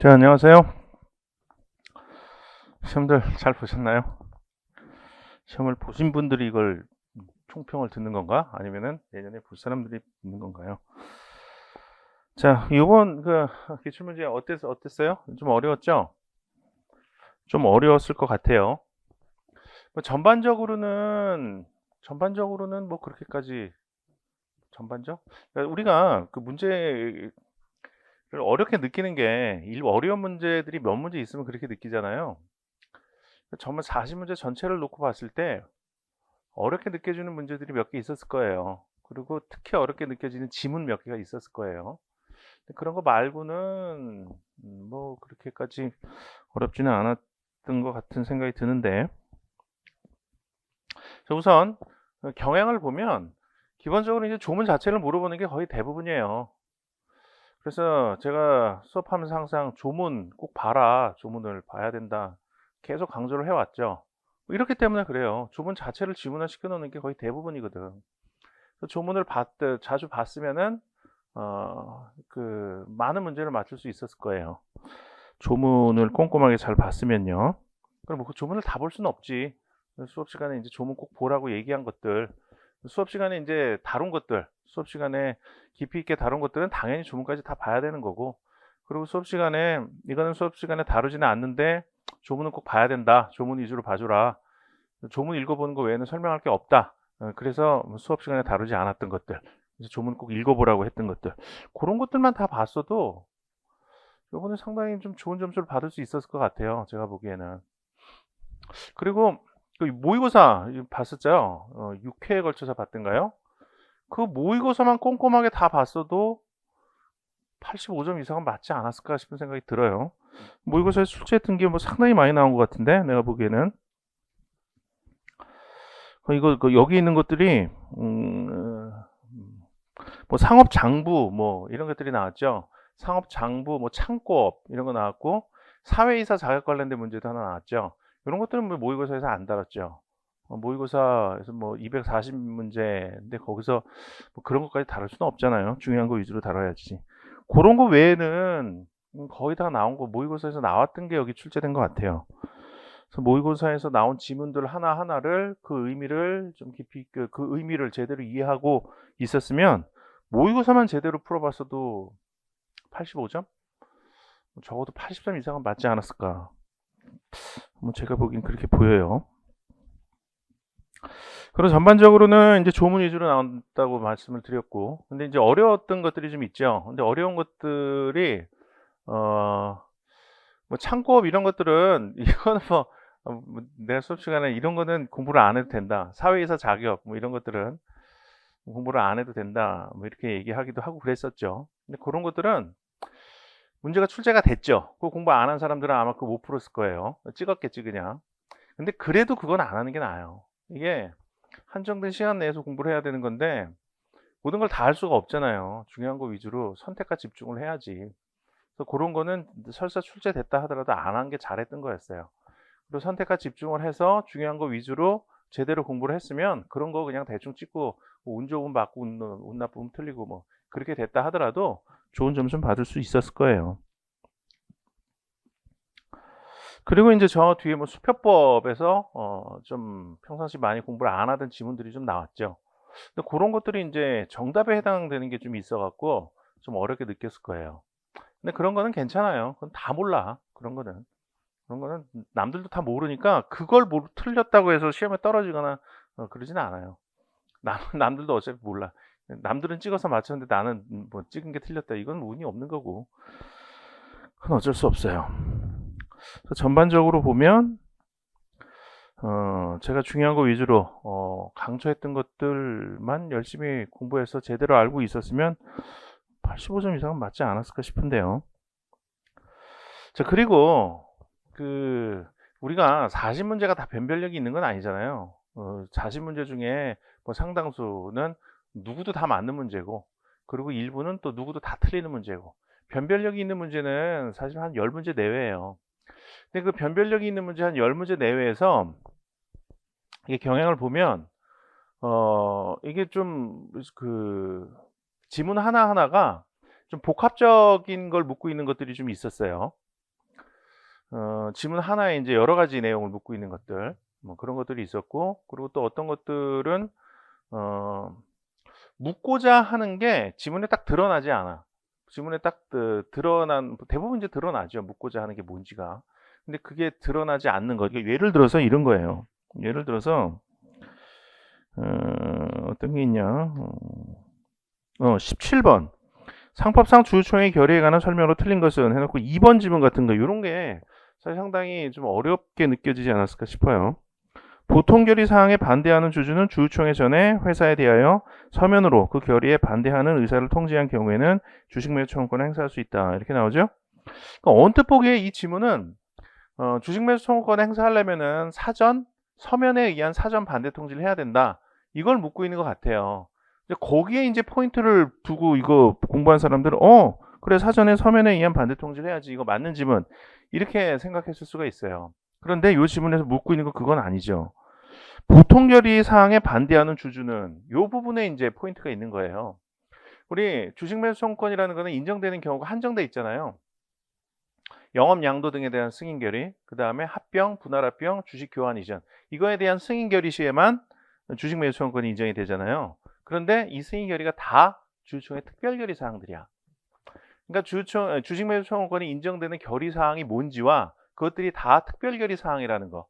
자, 안녕하세요. 시험들 잘 보셨나요? 시험을 보신 분들이 이걸 총평을 듣는 건가? 아니면은 내년에 볼 사람들이 듣는 건가요? 자, 이번 기출문제 어땠어요? 좀 어려웠죠? 좀 어려웠을 것 같아요. 뭐 전반적으로는 뭐 그렇게까지 전반적? 그러니까 우리가 그 문제를 어렵게 느끼는 게 어려운 문제들이 몇 문제 있으면 그렇게 느끼잖아요. 정말 40문제 전체를 놓고 봤을 때 어렵게 느껴지는 문제들이 몇 개 있었을 거예요. 그리고 특히 어렵게 느껴지는 지문 몇 개가 있었을 거예요. 근데 그런 거 말고는 뭐 그렇게까지 어렵지는 않았던 것 같은 생각이 드는데, 자, 우선 경향을 보면 기본적으로 이제 조문 자체를 물어보는 게 거의 대부분이에요. 그래서 제가 수업하면서 항상 조문 꼭 봐라, 조문을 봐야 된다, 계속 강조를 해왔죠. 뭐 이렇기 때문에 그래요. 조문 자체를 지문화 시켜놓는 게 거의 대부분이거든. 조문을 자주 봤으면은 많은 문제를 맞출 수 있었을 거예요. 조문을 꼼꼼하게 잘 봤으면요. 그럼 뭐 그 조문을 다 볼 수는 없지. 수업 시간에 이제 조문 꼭 보라고 얘기한 것들, 수업 시간에 이제 다룬 것들, 수업 시간에 깊이 있게 다룬 것들은 당연히 조문까지 다 봐야 되는 거고, 그리고 수업 시간에 이거는 수업 시간에 다루지는 않는데 조문은 꼭 봐야 된다. 조문 위주로 봐주라. 조문 읽어보는 거 외에는 설명할 게 없다. 그래서 수업 시간에 다루지 않았던 것들, 이제 조문 꼭 읽어보라고 했던 것들, 그런 것들만 다 봤어도 요번에 상당히 좀 좋은 점수를 받을 수 있었을 것 같아요. 제가 보기에는. 그리고 그 모의고사 봤었죠? 6회에 걸쳐서 봤던가요? 그 모의고사만 꼼꼼하게 다 봤어도 85점 이상은 맞지 않았을까 싶은 생각이 들어요. 모의고사에 출제했던 게 뭐 상당히 많이 나온 것 같은데, 내가 보기에는. 이거 여기 있는 것들이 뭐 상업 장부 뭐 이런 것들이 나왔죠. 상업 장부 뭐 창고업 이런 거 나왔고, 사회이사 자격 관련된 문제도 하나 나왔죠. 이런 것들은 뭐 모의고사에서 안 다뤘죠. 모의고사에서 뭐 240문제인데 거기서 뭐 그런 것까지 다룰 수는 없잖아요. 중요한 거 위주로 다뤄야지. 그런 거 외에는 거의 다 나온 거, 모의고사에서 나왔던 게 여기 출제된 것 같아요. 그래서 모의고사에서 나온 지문들 하나하나를 그 의미를 좀 깊이 그 의미를 제대로 이해하고 있었으면 모의고사만 제대로 풀어봤어도 85점? 적어도 80점 이상은 맞지 않았을까. 뭐 제가 보기엔 그렇게 보여요. 그리고 전반적으로는 이제 조문 위주로 나온다고 말씀을 드렸고, 근데 이제 어려웠던 것들이 좀 있죠. 근데 어려운 것들이 뭐 창고업 이런 것들은 이거는 내 수업 시간에 이런 거는 공부를 안 해도 된다. 사회이사 자격 뭐 이런 것들은 공부를 안 해도 된다. 뭐 이렇게 얘기하기도 하고 그랬었죠. 근데 그런 것들은 문제가 출제가 됐죠. 그 공부 안 한 사람들은 아마 그거 못 풀었을 거예요. 찍었겠지 그냥. 근데 그래도 그건 안 하는 게 나아요. 이게 한정된 시간 내에서 공부를 해야 되는 건데 모든 걸 다 할 수가 없잖아요. 중요한 거 위주로 선택과 집중을 해야지. 그래서 그런 거는 설사 출제됐다 하더라도 안 한 게 잘했던 거였어요. 그리고 선택과 집중을 해서 중요한 거 위주로 제대로 공부를 했으면 그런 거 그냥 대충 찍고 뭐운 좋으면 받고 운 나쁘면 틀리고 뭐 그렇게 됐다 하더라도 좋은 점수는 받을 수 있었을 거예요. 그리고 이제 저 뒤에 뭐 수표법에서 좀 평상시 많이 공부를 안 하던 지문들이 좀 나왔죠. 근데 그런 것들이 이제 정답에 해당되는 게 좀 있어 갖고 좀 어렵게 느꼈을 거예요. 근데 그런 거는 괜찮아요. 그건 다 몰라. 그런 거는 남들도 다 모르니까 그걸 틀렸다고 해서 시험에 떨어지거나 그러지는 않아요. 남들도 어차피 몰라. 남들은 찍어서 맞췄는데 나는 뭐 찍은 게 틀렸다. 이건 운이 없는 거고. 그건 어쩔 수 없어요. 전반적으로 보면 제가 중요한 거 위주로 강조했던 것들만 열심히 공부해서 제대로 알고 있었으면 85점 이상은 맞지 않았을까 싶은데요. 자, 그리고 우리가 40문제가 다 변별력이 있는 건 아니잖아요. 40문제 중에 뭐 상당수는 누구도 다 맞는 문제고, 그리고 일부는 또 누구도 다 틀리는 문제고, 변별력이 있는 문제는 사실 한 10문제 내외예요. 근데 그 변별력이 있는 문제 한 10문제 내외에서 이게 경향을 보면 이게 좀 지문 하나하나가 좀 복합적인 걸 묻고 있는 것들이 좀 있었어요. 지문 하나에 이제 여러 가지 내용을 묻고 있는 것들, 뭐 그런 것들이 있었고, 그리고 또 어떤 것들은 어, 묻고자 하는 게 지문에 딱 드러나지 않아. 지문에 딱 드러난 대부분 이제 드러나죠. 묻고자 하는 게 뭔지가. 근데 그게 드러나지 않는 거. 그러니까 예를 들어서 이런 거예요. 예를 들어서 어떤 게 있냐? 17번. 상법상 주주총회 결의에 관한 설명으로 틀린 것은 해놓고 2번 지문 같은 거 이런 게 사실 상당히 좀 어렵게 느껴지지 않았을까 싶어요. 보통 결의 사항에 반대하는 주주는 주주총회 전에 회사에 대하여 서면으로 그 결의에 반대하는 의사를 통지한 경우에는 주식 매수 청구권을 행사할 수 있다. 이렇게 나오죠. 그러니까 언뜻 보기에 이 지문은 주식 매수 청구권을 행사하려면은 사전 서면에 의한 사전 반대 통지를 해야 된다. 이걸 묻고 있는 것 같아요. 거기에 이제 포인트를 두고 이거 공부한 사람들은 그래 사전에 서면에 의한 반대 통지를 해야지 이거 맞는 지문 이렇게 생각했을 수가 있어요. 그런데 이 지문에서 묻고 있는 건 그건 아니죠. 보통 결의 사항에 반대하는 주주는 이 부분에 이제 포인트가 있는 거예요. 우리 주식 매수 청구권이라는 거는 인정되는 경우가 한정돼 있잖아요. 영업 양도 등에 대한 승인 결의, 그 다음에 합병, 분할 합병, 주식 교환 이전 이거에 대한 승인 결의 시에만 주식 매수 청구권이 인정이 되잖아요. 그런데 이 승인 결의가 다 주주총회 특별 결의 사항들이야. 그러니까 주식 매수 청구권이 인정되는 결의 사항이 뭔지와 그것들이 다 특별 결의 사항이라는 거.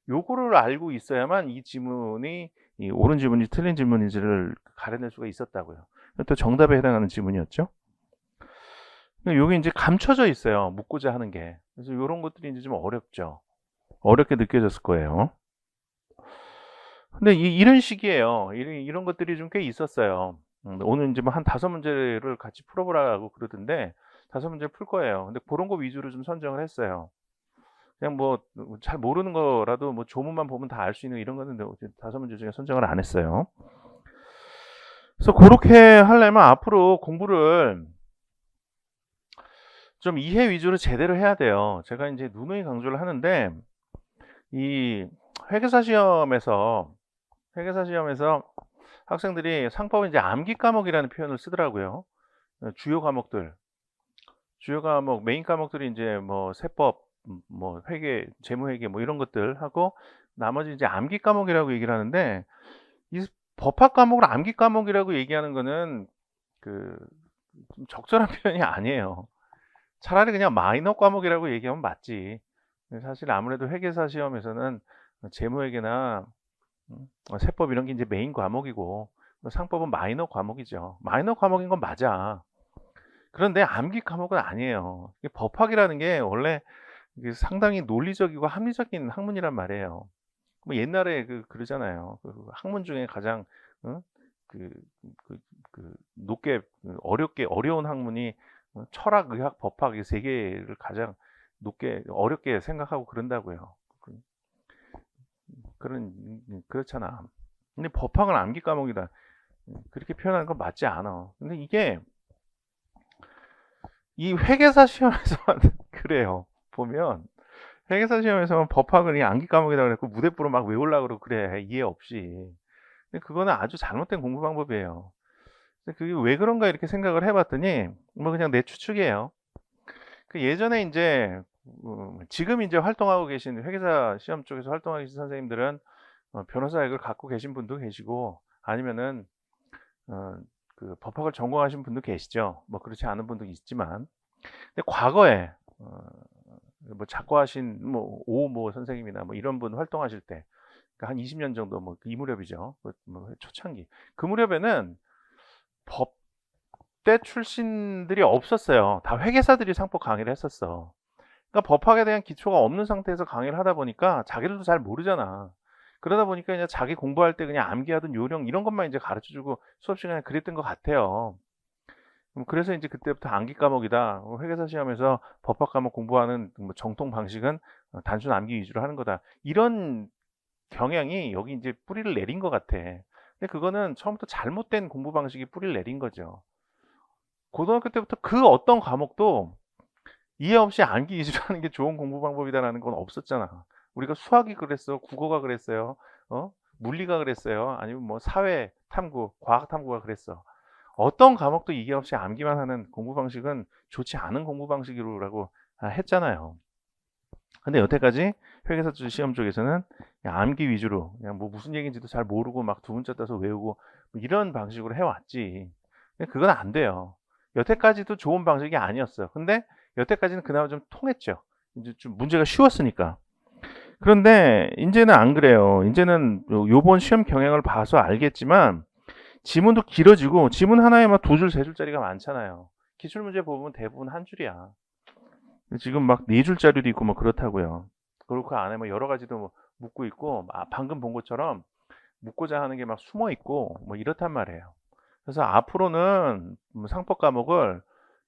요거를 알고 있어야만 이 지문이 옳은 지문인지 틀린 지문인지를 가려낼 수가 있었다고요. 또 정답에 해당하는 지문이었죠. 요게 이제 감춰져 있어요. 묻고자 하는 게. 그래서 이런 것들이 이제 좀 어렵죠. 어렵게 느껴졌을 거예요. 근데 이런 식이에요. 이런 것들이 좀 꽤 있었어요. 오늘 이제 뭐 한 5문제를 같이 풀어보라고 그러던데 5문제를 풀 거예요. 근데 그런 거 위주로 좀 선정을 했어요. 그냥 뭐 잘 모르는 거라도 뭐 조문만 보면 다 알 수 있는 이런 거는 5문제 중에 선정을 안 했어요. 그래서 그렇게 하려면 앞으로 공부를 좀 이해 위주로 제대로 해야 돼요. 제가 이제 누누이 강조를 하는데 이 회계사 시험에서 학생들이 상법은 이제 암기 과목이라는 표현을 쓰더라고요. 주요 과목들, 주요 과목 메인 과목들이 이제 뭐 세법, 뭐 회계, 재무회계 뭐 이런 것들 하고 나머지 이제 암기 과목이라고 얘기를 하는데 이 법학 과목을 암기 과목이라고 얘기하는 거는 그 좀 적절한 표현이 아니에요. 차라리 그냥 마이너 과목이라고 얘기하면 맞지. 사실 아무래도 회계사 시험에서는 재무회계나 세법 이런 게 이제 메인 과목이고 상법은 마이너 과목이죠. 마이너 과목인 건 맞아. 그런데 암기 과목은 아니에요. 법학이라는 게 원래 상당히 논리적이고 합리적인 학문이란 말이에요. 뭐 옛날에 그러잖아요. 학문 중에 가장 어? 그, 높게 어렵게 어려운 학문이 철학, 의학, 법학 이 세 개를 가장 높게 어렵게 생각하고 그런다고요. 그렇잖아. 근데 법학은 암기 과목이다. 그렇게 표현하는 건 맞지 않아. 근데 이게 이 회계사 시험에서만 그래요. 보면 회계사 시험에서만 법학은 이 암기 과목이다 그랬고 무대부로 막 외우려고 그러고 그래. 이해 없이. 근데 그거는 아주 잘못된 공부 방법이에요. 근데 그게 왜 그런가 이렇게 생각을 해봤더니 뭐 그냥 내 추측이에요. 그 예전에 이제 지금 이제 활동하고 계신 회계사 시험 쪽에서 활동하고 계신 선생님들은 변호사학을 갖고 계신 분도 계시고 아니면은 그 법학을 전공하신 분도 계시죠. 뭐 그렇지 않은 분도 있지만, 근데 과거에 뭐 작고하신 뭐 선생님이나 뭐 이런 분 활동하실 때, 그러니까 한 20년 정도 뭐 이 무렵이죠. 뭐 초창기 그 무렵에는 법대 출신들이 없었어요. 다 회계사들이 상법 강의를 했었어. 그러니까 법학에 대한 기초가 없는 상태에서 강의를 하다 보니까 자기들도 잘 모르잖아. 그러다 보니까 그냥 자기 공부할 때 그냥 암기하던 요령 이런 것만 이제 가르쳐주고 수업 시간에 그랬던 것 같아요. 그래서 이제 그때부터 암기 과목이다. 회계사 시험에서 법학 과목 공부하는 뭐 정통 방식은 단순 암기 위주로 하는 거다. 이런 경향이 여기 이제 뿌리를 내린 것 같아. 근데 그거는 처음부터 잘못된 공부 방식이 뿌리를 내린 거죠. 고등학교 때부터 그 어떤 과목도 이해 없이 암기 위주로 하는 게 좋은 공부 방법이다라는 건 없었잖아. 우리가 수학이 그랬어, 국어가 그랬어요, 물리가 그랬어요, 아니면 뭐 사회 탐구, 과학 탐구가 그랬어. 어떤 과목도 이해 없이 암기만 하는 공부 방식은 좋지 않은 공부 방식이라고 했잖아요. 근데 여태까지 회계사 시험 쪽에서는 그냥 암기 위주로 그냥 뭐 무슨 얘기인지도 잘 모르고 막 두 문자 따서 외우고 뭐 이런 방식으로 해왔지. 근데 그건 안 돼요. 여태까지도 좋은 방식이 아니었어요. 근데 여태까지는 그나마 좀 통했죠. 이제 좀 문제가 쉬웠으니까. 그런데 이제는 안 그래요. 이제는 요번 시험 경향을 봐서 알겠지만 지문도 길어지고 지문 하나에 막 두 줄, 세 줄짜리가 많잖아요. 기출문제 보면 대부분 한 줄이야. 지금 막 네 줄짜리도 있고 뭐 그렇다고요. 그리고 그 안에 뭐 여러 가지도 뭐 묻고 있고 방금 본 것처럼 묻고자 하는 게 막 숨어 있고 뭐 이렇단 말이에요. 그래서 앞으로는 상법 과목을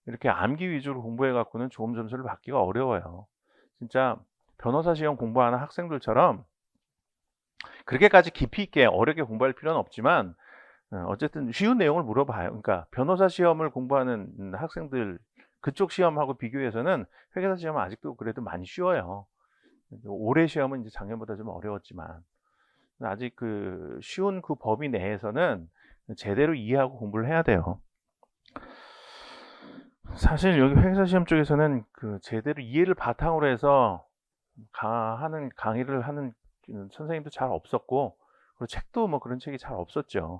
이렇게 암기 위주로 공부해 갖고는 좋은 점수를 받기가 어려워요. 진짜 변호사 시험 공부하는 학생들처럼 그렇게까지 깊이 있게 어렵게 공부할 필요는 없지만 어쨌든 쉬운 내용을 물어봐요. 그러니까 변호사 시험을 공부하는 학생들 그쪽 시험하고 비교해서는 회계사 시험은 아직도 그래도 많이 쉬워요. 올해 시험은 이제 작년보다 좀 어려웠지만 아직 그 쉬운 그 범위 내에서는 제대로 이해하고 공부를 해야 돼요. 사실 여기 회계사 시험 쪽에서는 그 제대로 이해를 바탕으로 해서 강의를 하는 선생님도 잘 없었고, 그리고 책도 뭐 그런 책이 잘 없었죠.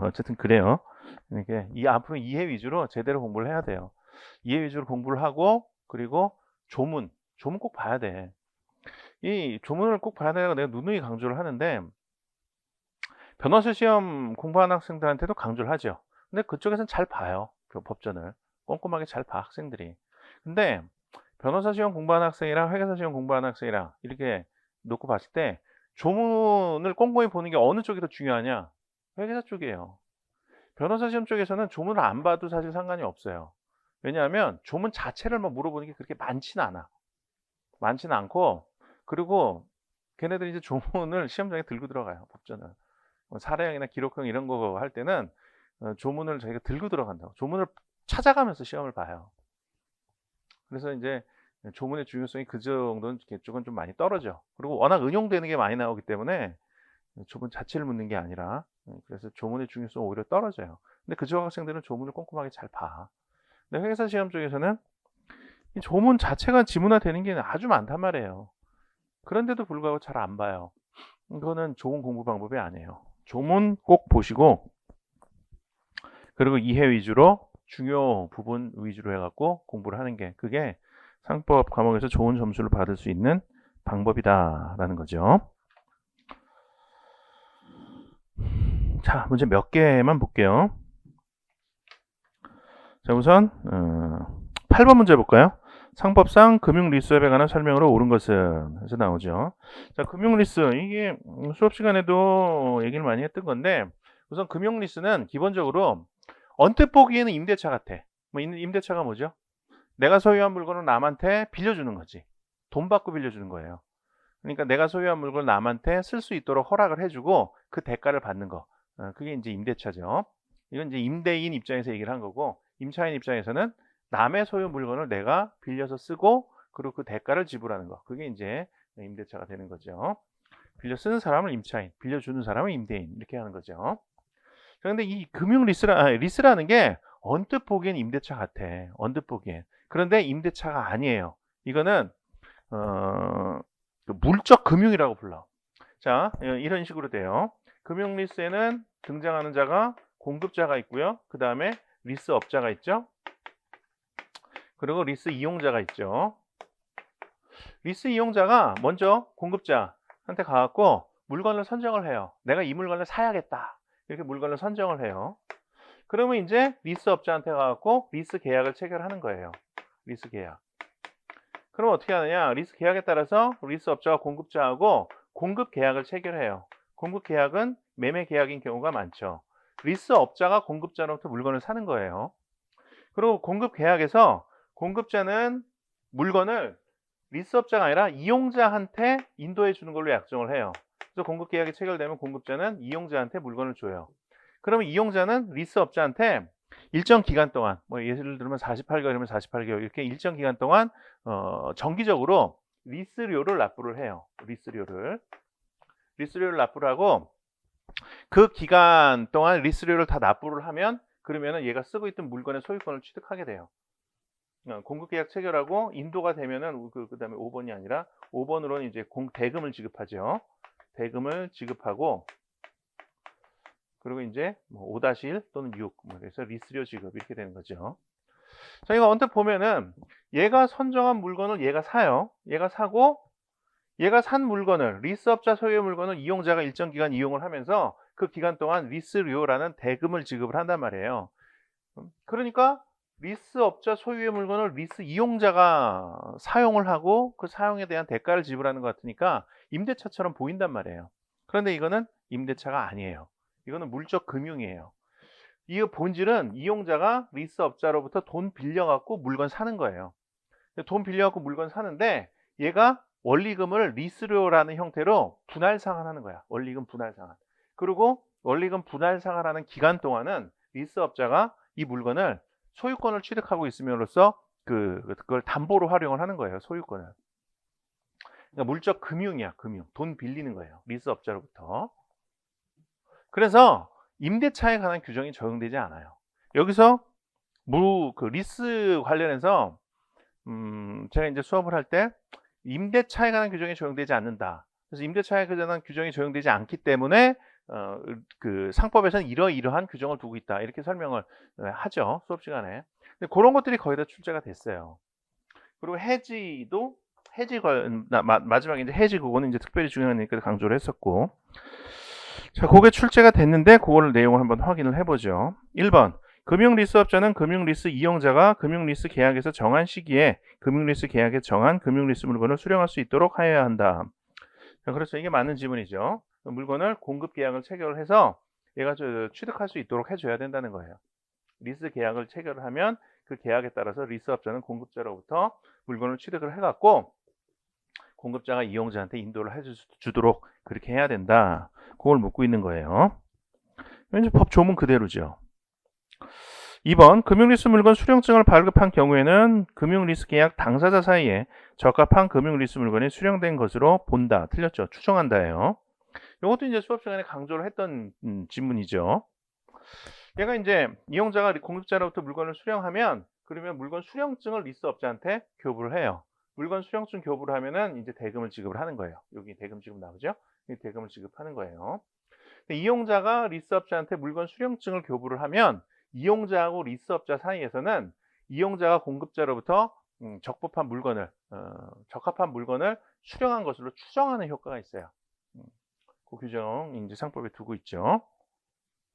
어쨌든 그래요. 이렇게 앞으로 이해 위주로 제대로 공부를 해야 돼요. 이해 위주로 공부를 하고, 그리고 조문 꼭 봐야 돼. 이 조문을 꼭 봐야 되고 내가 누누이 강조를 하는데 변호사 시험 공부하는 학생들한테도 강조를 하죠. 근데 그쪽에서는 잘 봐요. 그 법전을 꼼꼼하게 잘 봐 학생들이. 근데 변호사 시험 공부하는 학생이랑 회계사 시험 공부하는 학생이랑 이렇게 놓고 봤을 때 조문을 꼼꼼히 보는 게 어느 쪽이 더 중요하냐? 회계사 쪽이에요. 변호사 시험 쪽에서는 조문을 안 봐도 사실 상관이 없어요. 왜냐하면 조문 자체를 막 물어보는 게 그렇게 많지는 않아. 많지는 않고, 그리고 걔네들이 이제 조문을 시험장에 들고 들어가요. 법전을. 사례형이나 기록형 이런 거 할 때는 조문을 저희가 들고 들어간다고. 조문을 찾아가면서 시험을 봐요. 그래서 이제 조문의 중요성이 그 정도는 그쪽은 좀 많이 떨어져. 그리고 워낙 응용되는 게 많이 나오기 때문에 조문 자체를 묻는 게 아니라 그래서 조문의 중요성은 오히려 떨어져요. 근데 그쪽 학생들은 조문을 꼼꼼하게 잘 봐. 근데 회계사 시험 쪽에서는 이 조문 자체가 지문화되는 게 아주 많단 말이에요. 그런데도 불구하고 잘 안 봐요. 이거는 좋은 공부 방법이 아니에요. 조문 꼭 보시고, 그리고 이해 위주로 중요 부분 위주로 해갖고 공부를 하는 게 그게 상법 과목에서 좋은 점수를 받을 수 있는 방법이다라는 거죠. 자, 문제 몇 개만 볼게요. 자, 우선 8번 문제 볼까요? 상법상 금융리스업에 관한 설명으로 옳은 것은 해서 나오죠. 자, 금융리스 이게 수업 시간에도 얘기를 많이 했던 건데 우선 금융리스는 기본적으로 언뜻 보기에는 임대차 같아. 뭐 임대차가 뭐죠? 내가 소유한 물건을 남한테 빌려주는 거지. 돈 받고 빌려주는 거예요. 그러니까 내가 소유한 물건을 남한테 쓸 수 있도록 허락을 해주고 그 대가를 받는 거. 그게 이제 임대차죠. 이건 이제 임대인 입장에서 얘기를 한 거고 임차인 입장에서는 남의 소유 물건을 내가 빌려서 쓰고 그리고 그 대가를 지불하는 거. 그게 이제 임대차가 되는 거죠. 빌려 쓰는 사람을 임차인, 빌려주는 사람은 임대인 이렇게 하는 거죠. 그런데 이 금융 리스라는 게 언뜻 보기엔 임대차 같아. 언뜻 보기엔. 그런데 임대차가 아니에요. 이거는 물적 금융이라고 불러. 자, 이런 식으로 돼요. 금융 리스에는 등장하는 자가 공급자가 있고요. 그 다음에 리스업자가 있죠. 그리고 리스 이용자가 있죠. 리스 이용자가 먼저 공급자한테 가갖고 물건을 선정을 해요. 내가 이 물건을 사야겠다. 이렇게 물건을 선정을 해요. 그러면 이제 리스업자한테 가갖고 리스 계약을 체결하는 거예요. 리스 계약. 그럼 어떻게 하느냐? 리스 계약에 따라서 리스업자가 공급자하고 공급 계약을 체결해요. 공급 계약은 매매 계약인 경우가 많죠. 리스업자가 공급자로부터 물건을 사는 거예요. 그리고 공급 계약에서 공급자는 물건을 리스업자가 아니라 이용자한테 인도해 주는 걸로 약정을 해요. 그래서 공급 계약이 체결되면 공급자는 이용자한테 물건을 줘요. 그러면 이용자는 리스업자한테 일정 기간 동안, 뭐 예를 들면 48개월이면 48개월 이렇게 일정 기간 동안 정기적으로 리스료를 납부를 해요. 리스료를 납부를 하고 그 기간 동안 리스료를 다 납부를 하면 그러면은 얘가 쓰고 있던 물건의 소유권을 취득하게 돼요. 공급계약 체결하고 인도가 되면은 그다음에 5번이 아니라 5번으로는 이제 대금을 지급하죠. 대금을 지급하고 그리고 이제 5-1 또는 6 그래서 리스료 지급 이렇게 되는 거죠. 자, 이거 언뜻 보면은 얘가 선정한 물건을 얘가 사요. 얘가 사고 얘가 산 물건을 리스업자 소유의 물건을 이용자가 일정 기간 이용을 하면서 그 기간 동안 리스료라는 대금을 지급을 한단 말이에요. 그러니까 리스업자 소유의 물건을 리스 이용자가 사용을 하고 그 사용에 대한 대가를 지불하는 것 같으니까 임대차처럼 보인단 말이에요. 그런데 이거는 임대차가 아니에요. 이거는 물적 금융이에요. 이 본질은 이용자가 리스업자로부터 돈 빌려갖고 물건 사는 거예요. 돈 빌려갖고 물건 사는데 얘가 원리금을 리스료라는 형태로 분할 상환하는 거야. 원리금 분할 상환. 그리고 원리금 분할 상환하는 기간 동안은 리스업자가 이 물건을 소유권을 취득하고 있음으로써 그걸 담보로 활용을 하는 거예요. 소유권을. 그러니까 물적 금융이야. 금융. 돈 빌리는 거예요. 리스업자로부터. 그래서 임대차에 관한 규정이 적용되지 않아요. 여기서 리스 관련해서 제가 이제 수업을 할 때 임대차에 관한 규정이 적용되지 않는다. 그래서 임대차에 관한 규정이 적용되지 않기 때문에 그 상법에서는 이러한 규정을 두고 있다. 이렇게 설명을 하죠. 수업 시간에. 근데 그런 것들이 거의 다 출제가 됐어요. 그리고 마지막에 이제 해지 그거는 이제 특별히 중요하니까 강조를 했었고. 자, 그게 출제가 됐는데 그거를 내용을 한번 확인을 해보죠. 1번. 금융리스업자는 금융리스 이용자가 금융리스 계약에서 정한 시기에 금융리스 계약에 정한 금융리스 물건을 수령할 수 있도록 하여야 한다. 자, 그렇죠. 이게 맞는 지문이죠. 물건을 공급계약을 체결을 해서 얘가 취득할 수 있도록 해줘야 된다는 거예요. 리스 계약을 체결을 하면 그 계약에 따라서 리스업자는 공급자로부터 물건을 취득을 해갖고 공급자가 이용자한테 인도를 해주도록 그렇게 해야 된다. 그걸 묻고 있는 거예요. 이제 법 조문 그대로죠. 2번 금융리스 물건 수령증을 발급한 경우에는 금융리스 계약 당사자 사이에 적합한 금융리스 물건이 수령된 것으로 본다. 틀렸죠. 추정한다예요. 이것도 이제 수업 시간에 강조를 했던 지문이죠. 얘가 이제 이용자가 공급자로부터 물건을 수령하면 그러면 물건 수령증을 리스업자한테 교부를 해요. 물건 수령증 교부를 하면은 이제 대금을 지급을 하는 거예요. 여기 대금 지급 나오죠? 이 대금을 지급하는 거예요. 이용자가 리스업자한테 물건 수령증을 교부를 하면 이용자하고 리스업자 사이에서는 이용자가 공급자로부터 적합한 물건을 수령한 것으로 추정하는 효과가 있어요. 그 규정 이제 상법에 두고 있죠.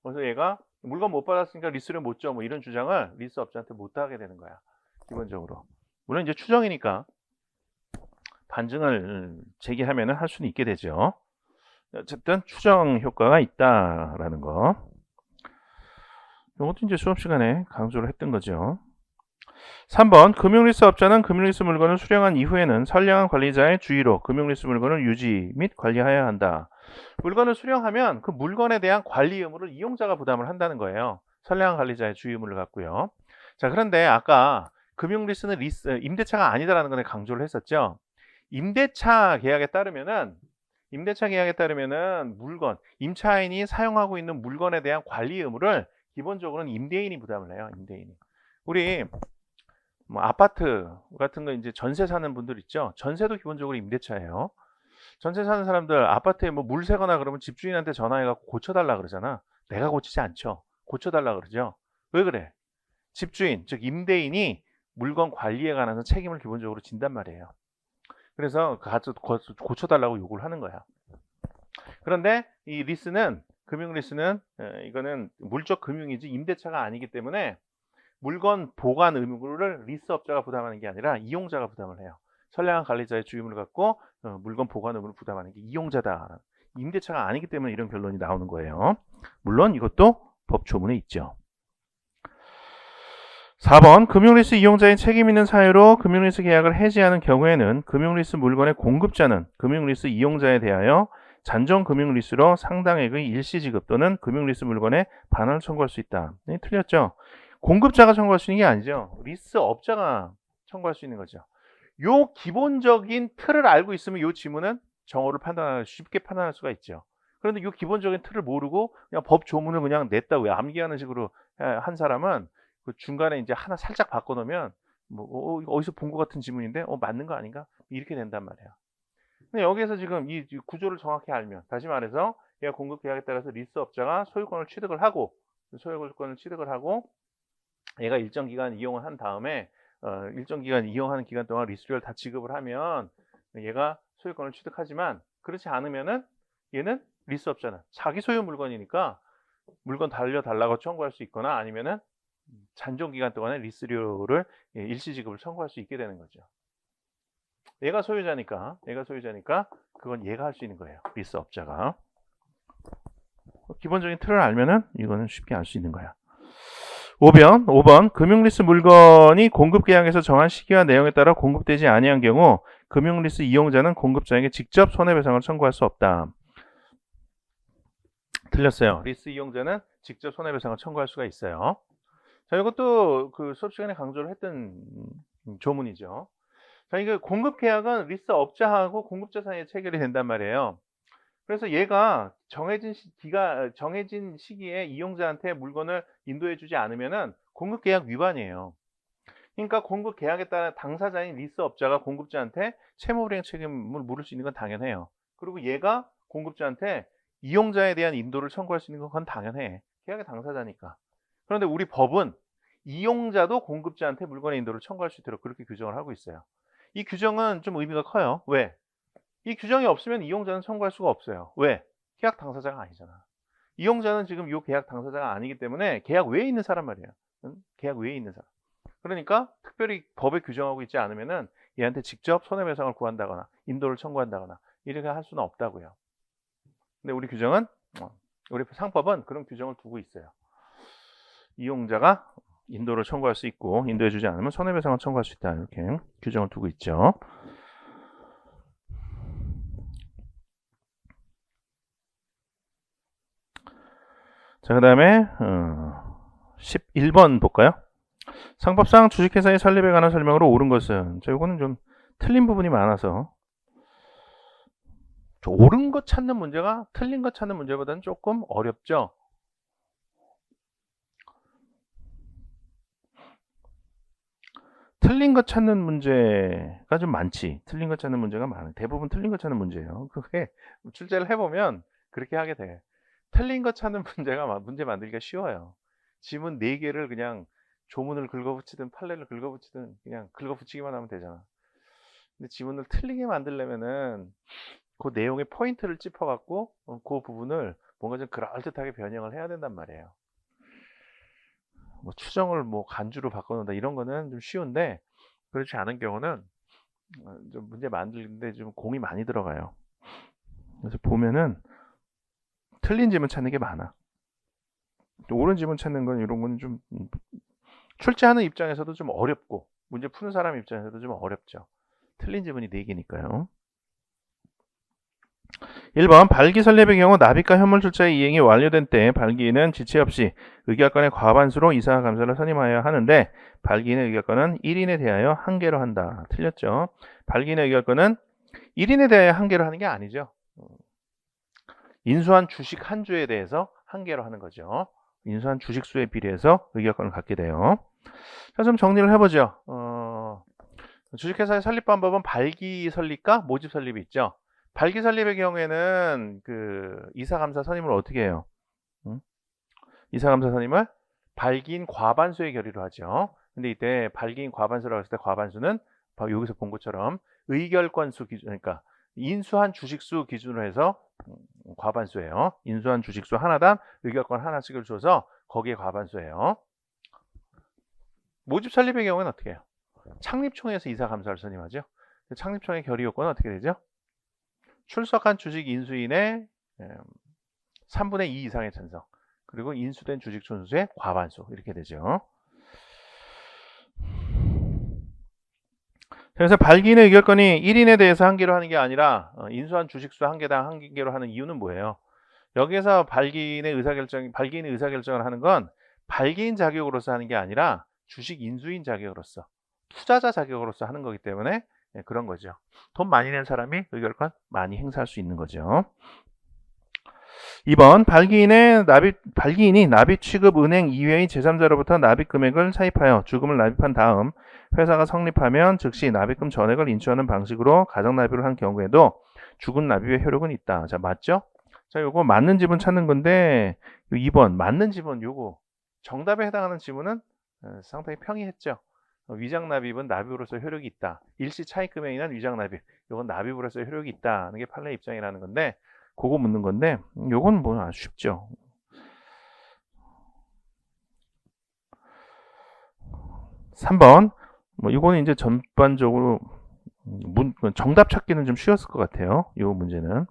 그래서 얘가 물건 못 받았으니까 리스를 못 줘, 뭐 이런 주장을 리스업자한테 못 하게 되는 거야. 기본적으로. 물론 이제 추정이니까 반증을 제기하면은 할 수는 있게 되죠. 어쨌든 추정 효과가 있다라는 거. 이것도 이제 수업 시간에 강조를 했던 거죠. 3번 금융리스업자는 금융리스 물건을 수령한 이후에는 선량한 관리자의 주의로 금융리스 물건을 유지 및 관리하여야 한다. 물건을 수령하면 그 물건에 대한 관리 의무를 이용자가 부담을 한다는 거예요. 선량한 관리자의 주의 의무를 갖고요. 자, 그런데 아까 금융리스는 임대차가 아니다라는 걸 강조를 했었죠. 임대차 계약에 따르면은 임차인이 사용하고 있는 물건에 대한 관리 의무를 기본적으로는 임대인이 부담을 해요. 임대인이. 우리 아파트 같은 거 이제 전세 사는 분들 있죠. 전세도 기본적으로 임대차예요. 전세 사는 사람들 아파트에 물 새거나 그러면 집주인한테 전화해갖고 고쳐달라 그러잖아. 내가 고치지 않죠. 고쳐달라 그러죠. 왜 그래? 집주인, 즉 임대인이 물건 관리에 관해서 책임을 기본적으로 진단 말이에요. 그래서 가서 고쳐달라고 요구를 하는 거야. 그런데 이 금융리스는 이거는 물적 금융이지 임대차가 아니기 때문에 물건 보관 의무를 리스업자가 부담하는 게 아니라 이용자가 부담을 해요. 선량한 관리자의 주의무를 갖고 물건 보관 의무를 부담하는 게 이용자다. 임대차가 아니기 때문에 이런 결론이 나오는 거예요. 물론 이것도 법 조문에 있죠. 4번 금융리스 이용자의 책임 있는 사유로 금융리스 계약을 해지하는 경우에는 금융리스 물건의 공급자는 금융리스 이용자에 대하여 잔존 금융리스로 상당액의 일시지급 또는 금융리스 물건에 반환을 청구할 수 있다. 네, 틀렸죠? 공급자가 청구할 수 있는 게 아니죠. 리스업자가 청구할 수 있는 거죠. 요 기본적인 틀을 알고 있으면 요 지문은 정오를 쉽게 판단할 수가 있죠. 그런데 이 기본적인 틀을 모르고 그냥 법 조문을 그냥 냈다고요. 암기하는 식으로 한 사람은 그 중간에 이제 하나 살짝 바꿔놓으면 뭐 이거 어디서 본 것 같은 지문인데 맞는 거 아닌가? 이렇게 된단 말이에요. 근데 여기에서 지금 이 구조를 정확히 알면, 다시 말해서 얘가 공급 계약에 따라서 리스업자가 소유권을 취득을 하고 얘가 일정 기간 이용을 한 다음에 일정 기간 이용하는 기간 동안 리스료를 다 지급을 하면 얘가 소유권을 취득하지만, 그렇지 않으면은 얘는 리스업자는 자기 소유 물건이니까 물건 달려달라고 청구할 수 있거나, 아니면은 잔존 기간 동안에 리스료를 일시 지급을 청구할 수 있게 되는 거죠. 얘가 소유자니까 그건 얘가 할 수 있는 거예요. 리스업자가. 기본적인 틀을 알면은 이거는 쉽게 알 수 있는 거야. 5번 금융리스 물건이 공급계약에서 정한 시기와 내용에 따라 공급되지 아니한 경우 금융리스 이용자는 공급자에게 직접 손해배상을 청구할 수 없다. 틀렸어요. 리스 이용자는 직접 손해배상을 청구할 수가 있어요. 자, 이것도 그 수업 시간에 강조를 했던 조문이죠. 자, 이거 공급계약은 리스업자하고 공급자 사이에 체결이 된단 말이에요. 그래서 얘가 정해진 시기에 이용자한테 물건을 인도해주지 않으면은 공급계약 위반이에요. 그러니까 공급계약에 따라 당사자인 리스업자가 공급자한테 채무불이행 책임을 물을 수 있는 건 당연해요. 그리고 얘가 공급자한테 이용자에 대한 인도를 청구할 수 있는 건 당연해. 계약의 당사자니까. 그런데 우리 법은 이용자도 공급자한테 물건의 인도를 청구할 수 있도록 그렇게 규정을 하고 있어요. 이 규정은 좀 의미가 커요. 왜? 이 규정이 없으면 이용자는 청구할 수가 없어요. 왜? 계약 당사자가 아니잖아. 이용자는 지금 이 계약 당사자가 아니기 때문에 계약 외에 있는 사람 말이에요. 계약 외에 있는 사람. 그러니까 특별히 법에 규정하고 있지 않으면은 얘한테 직접 손해배상을 구한다거나 인도를 청구한다거나 이렇게 할 수는 없다고요. 근데 우리 규정은, 우리 상법은 그런 규정을 두고 있어요. 이용자가 인도를 청구할 수 있고 인도해주지 않으면 손해배상을 청구할 수 있다, 이렇게 규정을 두고 있죠. 자, 그 다음에 11번 볼까요? 상법상 주식회사의 설립에 관한 설명으로 옳은 것은, 자, 이거는 좀 틀린 부분이 많아서 옳은 것 찾는 문제가 틀린 것 찾는 문제보다는 조금 어렵죠. 틀린 것 찾는 문제가 좀 많지. 틀린 것 찾는 문제가 많아. 대부분 틀린 것 찾는 문제예요. 그게 출제를 해보면 그렇게 하게 돼. 틀린 것 찾는 문제 만들기가 쉬워요. 지문 4개를 그냥 조문을 긁어붙이든 판례를 긁어붙이든 그냥 긁어붙이기만 하면 되잖아. 근데 지문을 틀리게 만들려면은 그 내용의 포인트를 짚어갖고 그 부분을 뭔가 좀 그럴듯하게 변형을 해야 된단 말이에요. 뭐 추정을 뭐 간주로 바꿔놓는다 이런 거는 좀 쉬운데, 그렇지 않은 경우는 좀 문제 만들는데 좀 공이 많이 들어가요. 그래서 보면은 틀린 지문 찾는 게 많아. 옳은 지문 찾는 건 이런 건 좀 출제하는 입장에서도 좀 어렵고 문제 푸는 사람 입장에서도 좀 어렵죠. 틀린 지문이 4개니까요. 1번 발기 설립의 경우 납입과 현물 출자의 이행이 완료된 때 발기인은 지체 없이 의결권의 과반수로 이사와 감사를 선임하여야 하는데 발기인의 의결권은 1인에 대하여 한 개로 한다. 틀렸죠. 발기인의 의결권은 1인에 대하여 한 개로 하는 게 아니죠. 인수한 주식 한 주에 대해서 한 개로 하는 거죠. 인수한 주식 수에 비례해서 의결권을 갖게 돼요. 자, 좀 정리를 해보죠. 주식회사의 설립 방법은 발기 설립과 모집 설립이 있죠. 발기 설립의 경우에는 그 이사감사 선임을 어떻게 해요? 이사감사 선임을 발기인 과반수의 결의로 하죠. 근데 이때 발기인 과반수라고 했을 때 과반수는 바로 여기서 본 것처럼 의결권수 기준, 그러니까 인수한 주식수 기준으로 해서 과반수예요. 인수한 주식수 하나당 의결권 하나씩을 줘서 거기에 과반수예요. 모집 설립의 경우는 어떻게 해요? 창립총회에서 이사감사를 선임하죠. 창립총회 결의 요건은 어떻게 되죠? 출석한 주식 인수인의 3분의 2 이상의 찬성, 그리고 인수된 주식 총수의 과반수, 이렇게 되죠. 그래서 발기인의 의결권이 1인에 대해서 한 개로 하는 게 아니라 인수한 주식수 한 개당 한 개로 하는 이유는 뭐예요? 여기에서 발기인의 의사결정을 하는 건 발기인 자격으로서 하는 게 아니라 주식 인수인 자격으로서, 투자자 자격으로서 하는 거기 때문에 그런 거죠. 돈 많이 낸 사람이 의결권 많이 행사할 수 있는 거죠. 2번 발기인이 납입 취급 은행 이외의 제3자로부터 납입 금액을 차입하여 주금을 납입한 다음 회사가 성립하면 즉시 납입금 전액을 인출하는 방식으로 가정 납입을 한 경우에도 주금 납입의 효력은 있다. 자, 맞죠? 자, 요거 맞는 지분 찾는 건데 2번 맞는 지분 요거 정답에 해당하는 지분은 상당히 평이했죠. 위장 납입은 납입으로서 효력이 있다. 일시 차익 금액에 의한 위장 납입. 요건 납입으로서 효력이 있다는 게 판례 입장이라는 건데 그거 묻는 건데 요건 뭐 아주 쉽죠. 3번 뭐 이거는 이제 전반적으로 정답 찾기는 좀 쉬웠을 것 같아요. 이 문제는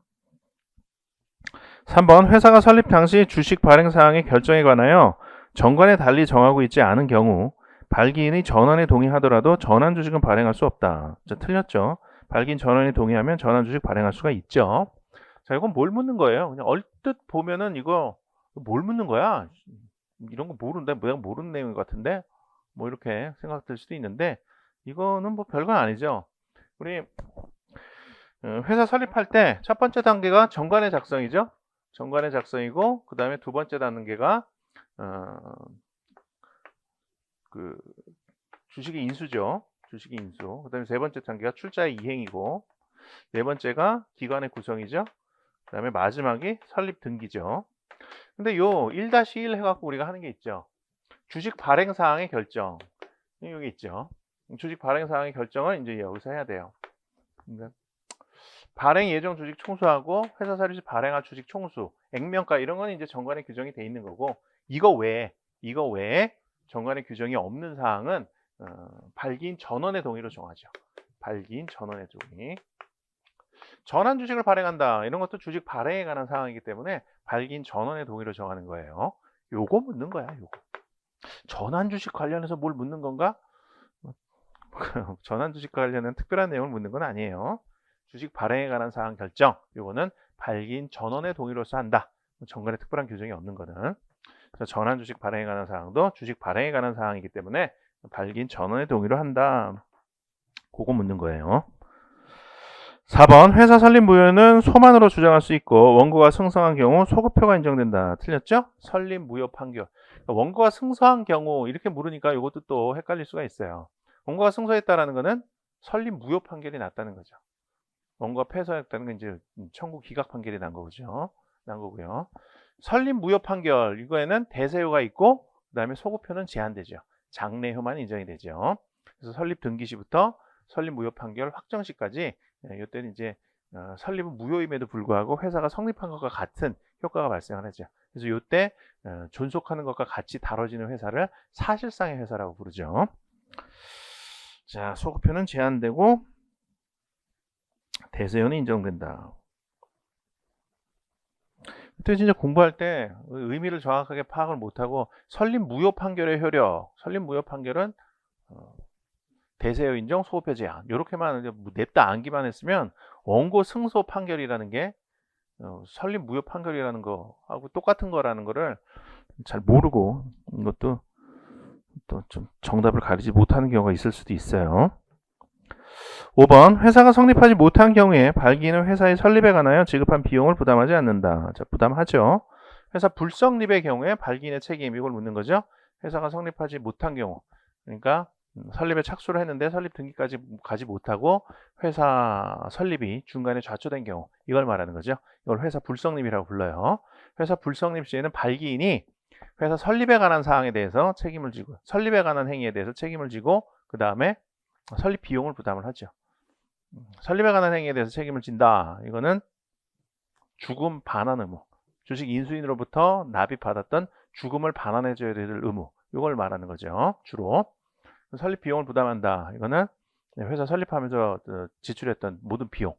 3번 회사가 설립 당시 주식 발행 사항의 결정에 관하여 정관에 달리 정하고 있지 않은 경우 발기인의 전환에 동의하더라도 전환 주식은 발행할 수 없다. 자, 틀렸죠. 발기인 전환에 동의하면 전환 주식 발행할 수가 있죠. 자, 이건 뭘 묻는 거예요? 그냥 얼뜻 보면은 이거 뭘 묻는 거야? 이런 거 모른다. 내가 모르는 내용 같은데 뭐 이렇게 생각될 수도 있는데 이거는 뭐 별건 아니죠. 우리 회사 설립할 때 첫 번째 단계가 정관의 작성이죠. 정관의 작성이고 그 다음에 두 번째 단계가 그 주식의 인수죠. 주식의 인수. 그 다음에 세 번째 단계가 출자의 이행이고 네 번째가 기관의 구성이죠. 그 다음에 마지막이 설립 등기죠. 근데 요 1-1 해갖고 우리가 하는 게 있죠. 주식 발행 사항의 결정. 여기 있죠. 주식 발행 사항의 결정을 이제 여기서 해야 돼요. 그러니까 발행 예정 주식 총수하고 회사 설립 시 발행할 주식 총수, 액면가 이런 건 이제 정관에 규정이 돼 있는 거고 이거 외에 정관에 규정이 없는 사항은 발기인 전원의 동의로 정하죠. 발기인 전원의 동의. 전환 주식을 발행한다. 이런 것도 주식 발행에 관한 사항이기 때문에 발기인 전원의 동의로 정하는 거예요. 요거 묻는 거야. 요거. 전환 주식 관련해서 뭘 묻는 건가? 전환 주식 관련한 특별한 내용을 묻는 건 아니에요. 주식 발행에 관한 사항 결정. 요거는 발기인 전원의 동의로서 한다. 정관에 특별한 규정이 없는 거는. 전환 주식 발행에 관한 사항도 주식 발행에 관한 사항이기 때문에 발기인 전원의 동의로 한다. 그거 묻는 거예요. 4번 회사 설립 무효는 소만으로 주장할 수 있고 원고가 승소한 경우 소급표가 인정된다. 틀렸죠? 설립 무효 판결. 원고가 승소한 경우 이렇게 물으니까 이것도 또 헷갈릴 수가 있어요. 원고가 승소했다라는 거는 설립 무효 판결이 났다는 거죠. 원고가 패소했다는 건 이제 청구 기각 판결이 난 거죠. 난 거고요. 설립 무효 판결 이거에는 대세효가 있고 그다음에 소급표는 제한되죠. 장래효만 인정이 되죠. 그래서 설립 등기 시부터 설립 무효 판결 확정 시까지 이때는 이제 설립은 무효임에도 불구하고 회사가 성립한 것과 같은 효과가 발생을 하죠. 그래서 이때 존속하는 것과 같이 다뤄지는 회사를 사실상의 회사라고 부르죠. 자, 소급표는 제한되고 대세효는 인정된다. 그때 진짜 공부할 때 의미를 정확하게 파악을 못하고 설립 무효 판결의 효력, 설립 무효 판결은 대세효 인정, 소급표 제한 이렇게만 냅다 암기만 했으면 원고 승소 판결이라는 게 설립 무효 판결이라는 거하고 똑같은 거라는 거를 잘 모르고 이것도 또 좀 정답을 가리지 못하는 경우가 있을 수도 있어요. 5번 회사가 성립하지 못한 경우에 발기인은 회사의 설립에 관하여 지급한 비용을 부담하지 않는다. 자, 부담하죠. 회사 불성립의 경우에 발기인의 책임 이걸 묻는 거죠. 회사가 성립하지 못한 경우 그러니까 설립에 착수를 했는데 설립 등기까지 가지 못하고 회사 설립이 중간에 좌초된 경우 이걸 말하는 거죠. 이걸 회사 불성립이라고 불러요. 회사 불성립 시에는 발기인이 회사 설립에 관한 사항에 대해서 책임을 지고 설립에 관한 행위에 대해서 책임을 지고 그 다음에 설립 비용을 부담을 하죠. 설립에 관한 행위에 대해서 책임을 진다. 이거는 주금 반환 의무. 주식 인수인으로부터 납입받았던 주금을 반환해줘야 될 의무. 이걸 말하는 거죠. 주로. 설립 비용을 부담한다. 이거는 회사 설립하면서 지출했던 모든 비용.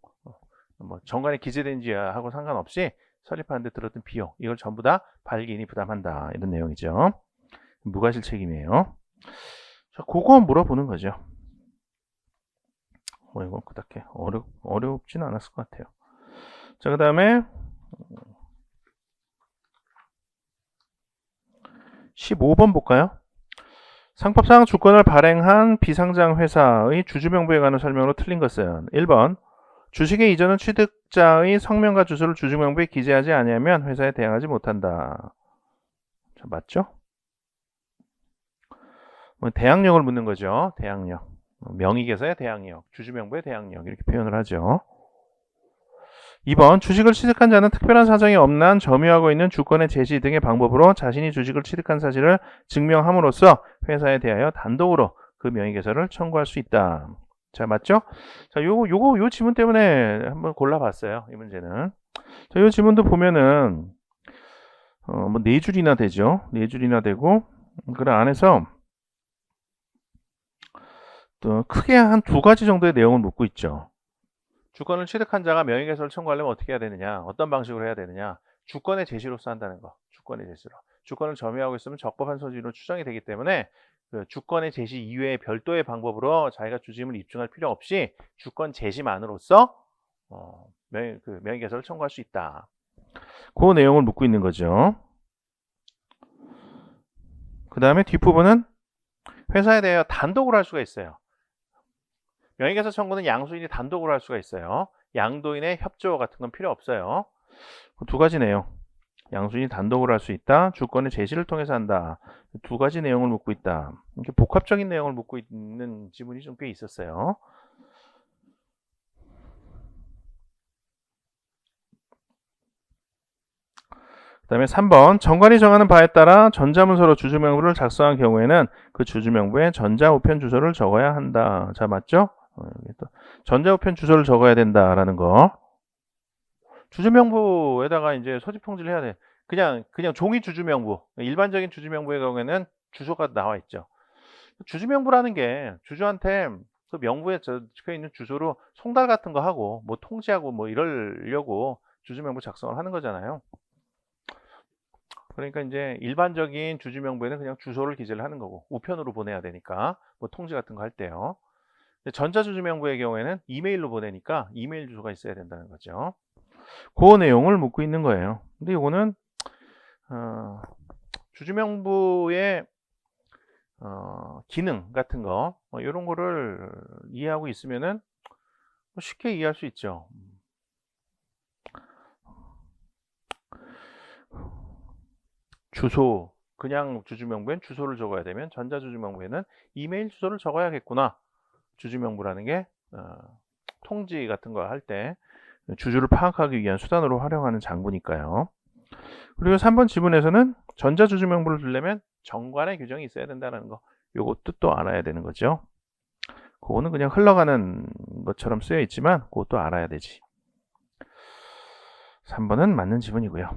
뭐 정관에 기재된지하고 상관없이 설립하는데 들었던 비용. 이걸 전부 다 발기인이 부담한다. 이런 내용이죠. 무과실 책임이에요. 자, 그거 물어보는 거죠. 이건 그렇게 어렵지는 않았을 것 같아요. 자, 그 다음에 15번 볼까요? 상법상 주권을 발행한 비상장 회사의 주주명부에 관한 설명으로 틀린 것은 1번 주식의 이전은 취득자의 성명과 주소를 주주명부에 기재하지 아니하면 회사에 대항하지 못한다. 자, 맞죠? 대항력을 묻는 거죠. 대항력. 명의계사의 대항력, 주주명부의 대항력 이렇게 표현을 하죠. 2번 주식을 취득한 자는 특별한 사정이 없는 한 점유하고 있는 주권의 제시 등의 방법으로 자신이 주식을 취득한 사실을 증명함으로써 회사에 대하여 단독으로 그 명의개설을 청구할 수 있다. 자, 맞죠? 자, 요 지문 때문에 한번 골라봤어요. 이 문제는. 자, 요 지문도 보면은 뭐 4줄이나 되죠. 4줄이나 되고 그 안에서 또 크게 한 2가지 정도의 내용을 묻고 있죠. 주권을 취득한 자가 명의개설을 청구하려면 어떻게 해야 되느냐, 어떤 방식으로 해야 되느냐, 주권의 제시로서 한다는 거. 주권의 제시로. 주권을 점유하고 있으면 적법한 소지로 추정이 되기 때문에 그 주권의 제시 이외의 별도의 방법으로 자기가 주주임을 입증할 필요 없이 주권 제시만으로써 명의개설을 청구할 수 있다. 그 내용을 묻고 있는 거죠. 그 다음에 뒷부분은 회사에 대하여 단독으로 할 수가 있어요. 명의개설 청구는 양수인이 단독으로 할 수가 있어요. 양도인의 협조 같은 건 필요 없어요. 2가지 내용. 양수인이 단독으로 할 수 있다. 주권의 제시를 통해서 한다. 2가지 내용을 묻고 있다. 이렇게 복합적인 내용을 묻고 있는 지문이 좀 꽤 있었어요. 그 다음에 3번 정관이 정하는 바에 따라 전자문서로 주주명부를 작성한 경우에는 그 주주명부에 전자우편 주소를 적어야 한다. 자, 맞죠? 여기 또 전자우편 주소를 적어야 된다라는 거. 주주명부에다가 이제 소집통지를 해야 돼. 그냥 종이 주주명부. 일반적인 주주명부의 경우에는 주소가 나와 있죠. 주주명부라는 게 주주한테 그 명부에 적혀 있는 주소로 송달 같은 거 하고 뭐 통지하고 뭐 이러려고 주주명부 작성을 하는 거잖아요. 그러니까 이제 일반적인 주주명부에는 그냥 주소를 기재를 하는 거고 우편으로 보내야 되니까 뭐 통지 같은 거 할 때요. 전자주주명부의 경우에는 이메일로 보내니까 이메일 주소가 있어야 된다는 거죠. 그 내용을 묻고 있는 거예요. 근데 이거는 주주명부의 기능 같은 거 이런 거를 이해하고 있으면은 쉽게 이해할 수 있죠. 주소, 그냥 주주명부엔 주소를 적어야 되면 전자주주명부에는 이메일 주소를 적어야겠구나. 주주명부라는 게 통지 같은 거 할 때 주주를 파악하기 위한 수단으로 활용하는 장부니까요. 그리고 3번 지문에서는 전자주주명부를 두려면 정관의 규정이 있어야 된다는 거. 요것도 또 알아야 되는 거죠. 그거는 그냥 흘러가는 것처럼 쓰여 있지만 그것도 알아야 되지. 3번은 맞는 지문이고요.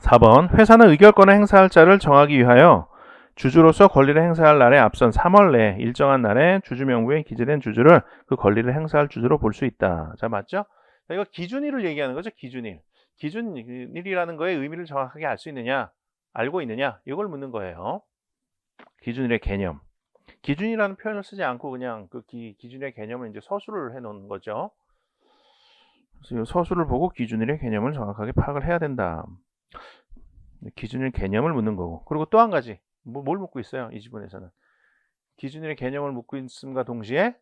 4번 회사는 의결권을 행사할 자를 정하기 위하여 주주로서 권리를 행사할 날에 앞선 3월 내에 일정한 날에 주주명부에 기재된 주주를 그 권리를 행사할 주주로 볼 수 있다. 자, 맞죠? 자, 이거 기준일을 얘기하는 거죠. 기준일. 기준일이라는 거의 의미를 정확하게 알 수 있느냐, 알고 있느냐, 이걸 묻는 거예요. 기준일의 개념. 기준이라는 표현을 쓰지 않고 그냥 그 기준의 개념을 이제 서술을 해 놓은 거죠. 그래서 이 서술을 보고 기준일의 개념을 정확하게 파악을 해야 된다. 기준일 개념을 묻는 거고. 그리고 또 한 가지. 뭘 묻고 있어요? 이 지문에서는. 기준일의 개념을 묻고 있음과 동시에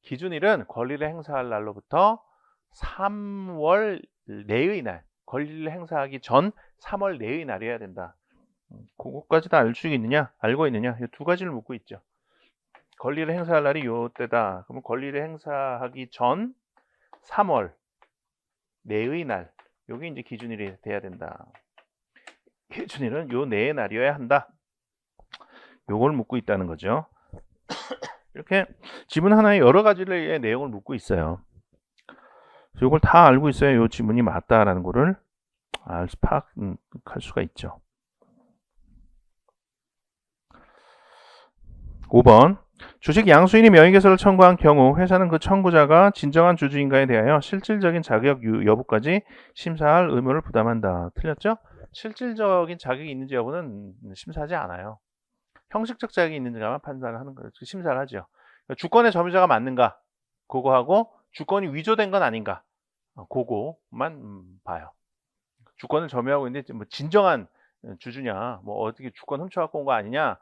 기준일은 권리를 행사할 날로부터 3월 내의 날, 권리를 행사하기 전 3월 내의 날이어야 된다. 그것까지 다 알 수 있느냐? 알고 있느냐? 이 2가지를 묻고 있죠. 권리를 행사할 날이 요때다. 그러면 권리를 행사하기 전 3월 내의 날. 요게 이제 기준일이 돼야 된다. 기준일은 요 내의 날이어야 한다. 요걸 묻고 있다는 거죠. 이렇게 지문 하나에 여러 가지의 내용을 묻고 있어요. 이걸 다 알고 있어야 요 지문이 맞다라는 거를 파악할 수가 있죠. 5번 주식 양수인이 명의개설을 청구한 경우 회사는 그 청구자가 진정한 주주인가에 대하여 실질적인 자격 여부까지 심사할 의무를 부담한다. 틀렸죠? 실질적인 자격이 있는지 여부는 심사하지 않아요. 형식적 자격이 있는지만 판단을 하는 거예요. 심사를 하죠. 주권의 점유자가 맞는가? 그거하고 주권이 위조된 건 아닌가? 그거만 봐요. 주권을 점유하고 있는데 뭐 진정한 주주냐? 뭐 어떻게 주권 훔쳐갖고 온 거 아니냐?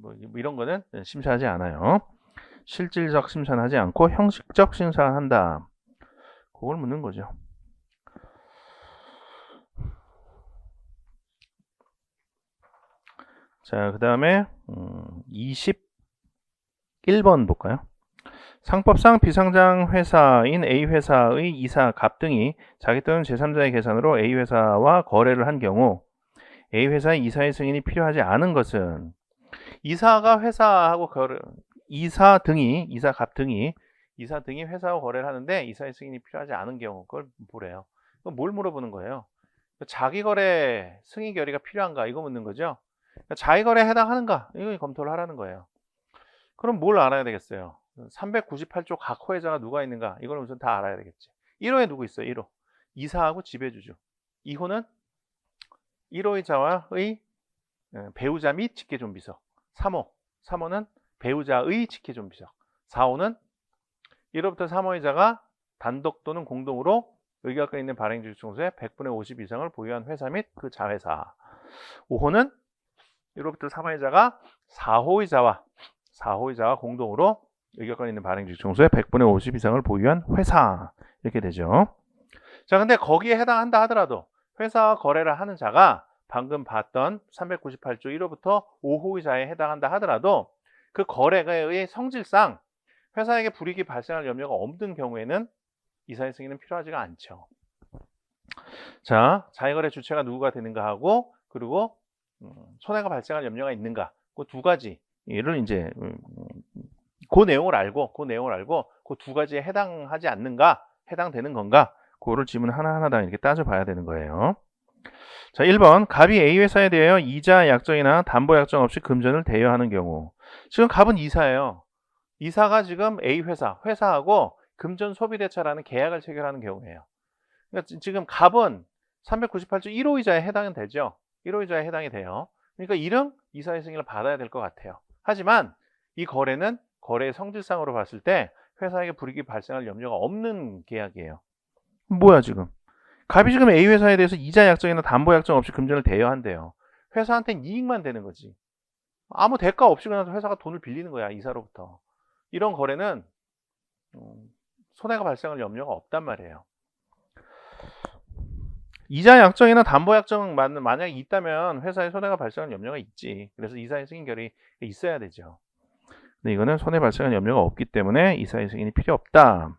뭐 이런 거는 심사하지 않아요. 실질적 심사하지 않고 형식적 심사를 한다. 그걸 묻는 거죠. 자, 그 다음에 21번 볼까요? 상법상 비상장 회사인 A회사의 이사, 갑 등이 자기 또는 제3자의 계산으로 A회사와 거래를 한 경우 A회사의 이사의 승인이 필요하지 않은 것은 이사가 회사하고 이사, 갑 등이 회사와 거래를 하는데 이사의 승인이 필요하지 않은 경우 그걸 보래요. 그럼 뭘 물어보는 거예요? 자기 거래 승인 결의가 필요한가 이거 묻는 거죠. 자기 거래에 해당하는가 이거 검토를 하라는 거예요. 그럼 뭘 알아야 되겠어요? 398조 각 호의자가 누가 있는가 이걸 우선 다 알아야 되겠지. 1호에 누구 있어요? 1호 이사하고 지배주주. 2호는 1호의자와의 배우자 및 직계존비서. 3호는 배우자의 직계존비서. 4호는 1호부터 3호의자가 단독 또는 공동으로 의결권 있는 발행주주총수의 100분의 50 이상을 보유한 회사 및 그 자회사. 5호는 1호부터 3호의자가 4호의자와 공동으로 의결권 있는 발행주주총수의 100분의 50 이상을 보유한 회사. 이렇게 되죠. 자, 근데 거기에 해당한다 하더라도 회사와 거래를 하는 자가 방금 봤던 398조 1호부터 5호의자에 해당한다 하더라도 그 거래의 성질상 회사에게 불이익이 발생할 염려가 없는 경우에는 이사의 승인은 필요하지가 않죠. 자, 자기거래 주체가 누구가 되는가 하고 그리고 손해가 발생할 염려가 있는가 그 두 가지를 이제 그 내용을 알고 그 두 가지에 해당하지 않는가 해당되는 건가 그거를 질문 하나하나당 이렇게 따져봐야 되는 거예요. 자, 1번 갑이 A회사에 대하여 이자 약정이나 담보 약정 없이 금전을 대여하는 경우. 지금 갑은 이사예요. 이사가 지금 회사하고 금전 소비대차라는 계약을 체결하는 경우예요. 그러니까 지금 갑은 398조 1호이자에 해당은 되죠. 1호이자에 해당이 돼요. 그러니까 이런 이사의 승인을 받아야 될 것 같아요. 하지만 이 거래는 거래의 성질상으로 봤을 때 회사에게 불이익이 발생할 염려가 없는 계약이에요. 뭐야 지금? 갑이 지금 A회사에 대해서 이자 약정이나 담보 약정 없이 금전을 대여한대요. 회사한테는 이익만 되는 거지. 아무 대가 없이 그냥 회사가 돈을 빌리는 거야, 이사로부터. 이런 거래는 손해가 발생할 염려가 없단 말이에요. 이자 약정이나 담보 약정 만약에 있다면 회사에 손해가 발생할 염려가 있지. 그래서 이사의 승인 결의가 있어야 되죠. 근데 이거는 손해 발생할 염려가 없기 때문에 이사의 승인이 필요 없다.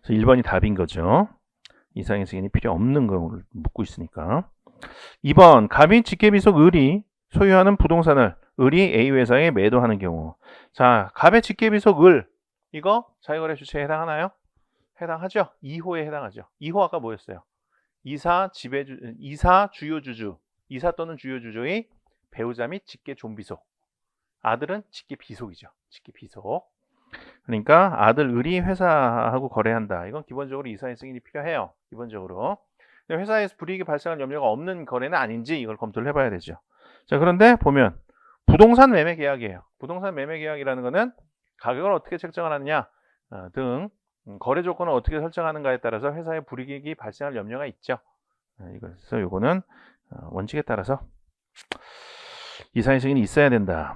그래서 1번이 답인 거죠. 이사의 승인이 필요 없는 걸 묻고 있으니까. 2번 갑이 직계비속 을이 소유하는 부동산을 을이 A회사에 매도하는 경우. 자, 갑의 직계비속 을 이거 자기거래 주체에 해당하나요? 해당하죠. 2호에 해당하죠. 2호 아까 뭐였어요? 이사 주요주주, 이사 또는 주요주주의 배우자 및 직계존비속. 아들은 직계비속이죠. 직계비속. 그러니까 아들 을이 회사하고 거래한다. 이건 기본적으로 이사의 승인이 필요해요. 기본적으로. 회사에서 불이익이 발생할 염려가 없는 거래는 아닌지 이걸 검토를 해봐야 되죠. 자, 그런데 보면 부동산 매매 계약이에요. 부동산 매매 계약이라는 거는 가격을 어떻게 책정을 하느냐 등 거래 조건을 어떻게 설정하는가에 따라서 회사에 불이익이 발생할 염려가 있죠. 그래서 이거는 원칙에 따라서 이사의 승인이 있어야 된다.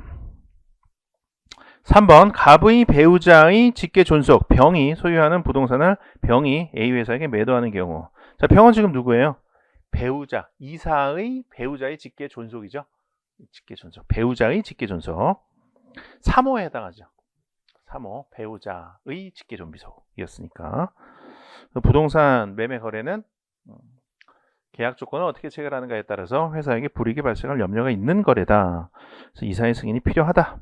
3번 갑의 배우자의 직계존속 병이 소유하는 부동산을 병이 A회사에게 매도하는 경우. 자, 병은 지금 누구예요? 배우자, 이사의 배우자의 직계존속이죠. 직계존속, 배우자의 직계존속. 3호에 해당하죠. 3호, 배우자의 직계존비속이었으니까. 부동산 매매 거래는 계약 조건을 어떻게 체결하는가에 따라서 회사에게 불이익이 발생할 염려가 있는 거래다. 그래서 이사의 승인이 필요하다.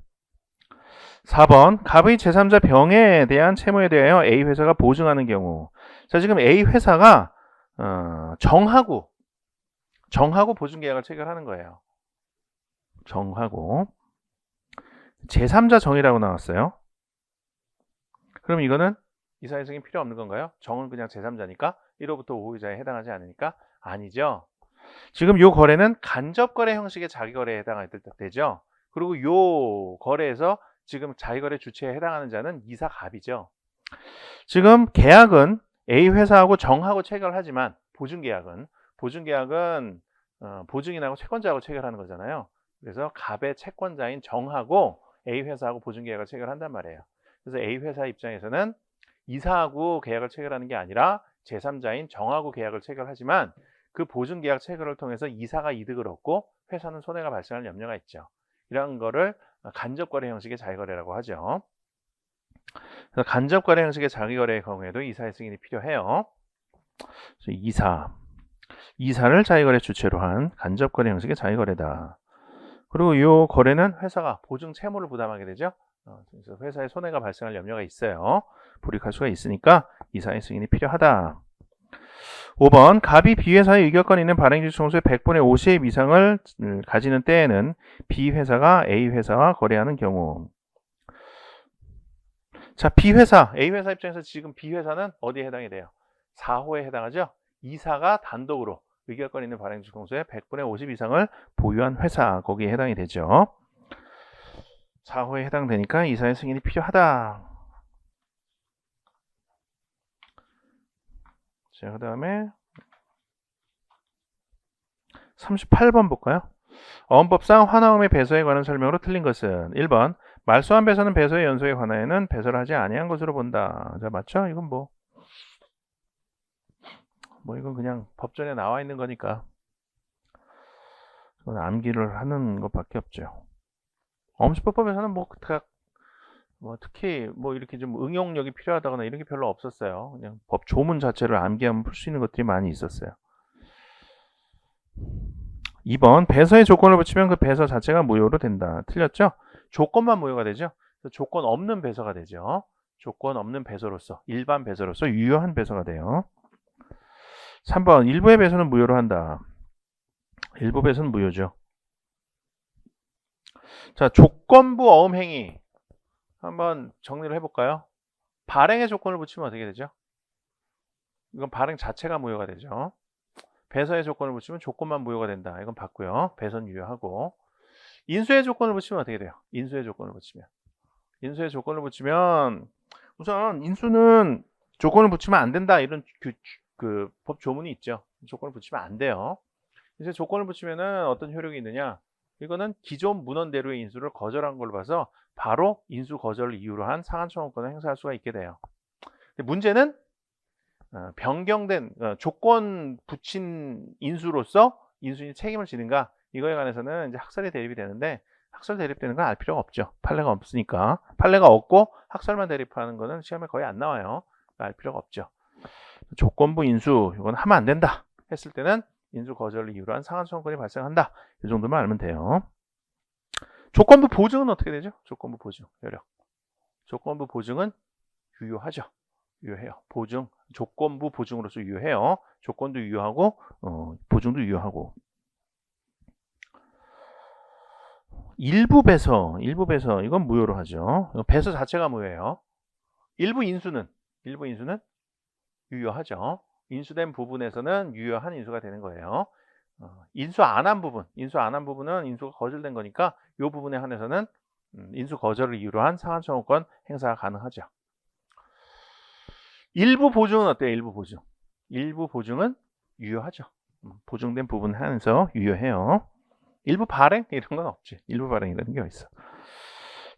4번 갑의 제3자 병에 대한 채무에 대하여 A회사가 보증하는 경우. 자, 지금 A회사가 정하고 보증계약을 체결하는 거예요. 정하고 제3자 정이라고 나왔어요. 그럼 이거는 이사의 승인이 필요 없는 건가요? 정은 그냥 제3자니까 1호부터 5호이자에 해당하지 않으니까 아니죠. 지금 이 거래는 간접거래 형식의 자기거래에 해당되죠. 그리고 이 거래에서 지금 자기거래 주체에 해당하는 자는 이사 갑이죠. 지금 계약은 A회사하고 정하고 체결을 하지만 보증계약은 보증인하고 채권자하고 체결하는 거잖아요. 그래서 갑의 채권자인 정하고 A 회사하고 보증계약을 체결한단 말이에요. 그래서 A 회사 입장에서는 이사하고 계약을 체결하는 게 아니라 제3자인 정하고 계약을 체결하지만 그 보증계약 체결을 통해서 이사가 이득을 얻고 회사는 손해가 발생할 염려가 있죠. 이런 거를 간접거래 형식의 자기거래라고 하죠. 그래서 간접거래 형식의 자기거래의 경우에도 이사의 승인이 필요해요. 이사를 자기거래 주체로 한 간접거래 형식의 자기거래다. 그리고 이 거래는 회사가 보증 채무를 부담하게 되죠. 그래서 회사에 손해가 발생할 염려가 있어요. 불이익할 수가 있으니까 이사의 승인이 필요하다. 5번 갑이 B회사의 의결권이 있는 발행주식 총수의 100분의 50 이상을 가지는 때에는 B회사가 A회사와 거래하는 경우. 자, B회사, A회사 입장에서 지금 B회사는 어디에 해당이 돼요? 4호에 해당하죠? 이사가 단독으로 의결권 있는 발행주식 총수의 100분의 50 이상을 보유한 회사, 거기에 해당이 되죠. 4호에 해당되니까 이사의 승인이 필요하다. 자, 그 다음에 38번 볼까요? 어원법상 화나음의 배서에 관한 설명으로 틀린 것은 1번 말소한 배서는 배서의 연소에 관하여는 배서를 하지 아니한 것으로 본다. 자, 맞죠? 이건 뭐 이건 그냥 법전에 나와 있는 거니까 암기를 하는 것밖에 없죠. 엄수법법에서는 뭐 특히 뭐 이렇게 좀 응용력이 필요하다거나 이런 게 별로 없었어요. 그냥 법 조문 자체를 암기하면 풀 수 있는 것들이 많이 있었어요. 2번 배서의 조건을 붙이면 그 배서 자체가 무효로 된다. 틀렸죠? 조건만 무효가 되죠. 조건 없는 배서가 되죠. 조건 없는 배서로서 일반 배서로서 유효한 배서가 돼요. 3번 일부의 배서는 무효로 한다. 일부 배서는 무효죠. 자, 조건부 어음행위 한번 정리를 해볼까요? 발행의 조건을 붙이면 어떻게 되죠? 이건 발행 자체가 무효가 되죠. 배서의 조건을 붙이면 조건만 무효가 된다. 이건 봤고요. 배서는 유효하고. 인수의 조건을 붙이면 어떻게 돼요? 인수의 조건을 붙이면 우선 인수는 조건을 붙이면 안 된다. 이런 그 법 조문이 있죠. 조건을 붙이면 안 돼요. 이제 조건을 붙이면은 어떤 효력이 있느냐? 이거는 기존 문헌대로의 인수를 거절한 걸로 봐서 바로 인수 거절을 이유로 한 상한청구권을 행사할 수가 있게 돼요. 문제는 변경된 조건 붙인 인수로서 인수인이 책임을 지는가 이거에 관해서는 이제 학설이 대립이 되는데 학설 대립되는 건 알 필요가 없죠. 판례가 없으니까. 판례가 없고 학설만 대립하는 거는 시험에 거의 안 나와요. 알 필요가 없죠. 조건부 인수 이건 하면 안 된다 했을 때는 인수 거절을 이유로 한 상한청구권이 발생한다. 이 정도만 알면 돼요. 조건부 보증은 어떻게 되죠? 조건부 보증 효력. 조건부 보증은 유효하죠. 유효해요. 보증, 조건부 보증으로서 유효해요. 조건도 유효하고 보증도 유효하고. 일부 배서 이건 무효로 하죠. 배서 자체가 무효예요. 일부 인수는 유효하죠. 인수된 부분에서는 유효한 인수가 되는 거예요. 인수 안 한 부분은 인수가 거절된 거니까 이 부분에 한해서는 인수 거절을 이유로 한 상한청구권 행사가 가능하죠. 일부 보증은 어때요? 일부 보증은 유효하죠. 보증된 부분 한해서 유효해요. 일부 발행 이런 건 없지. 일부 발행이라는 게 어딨어.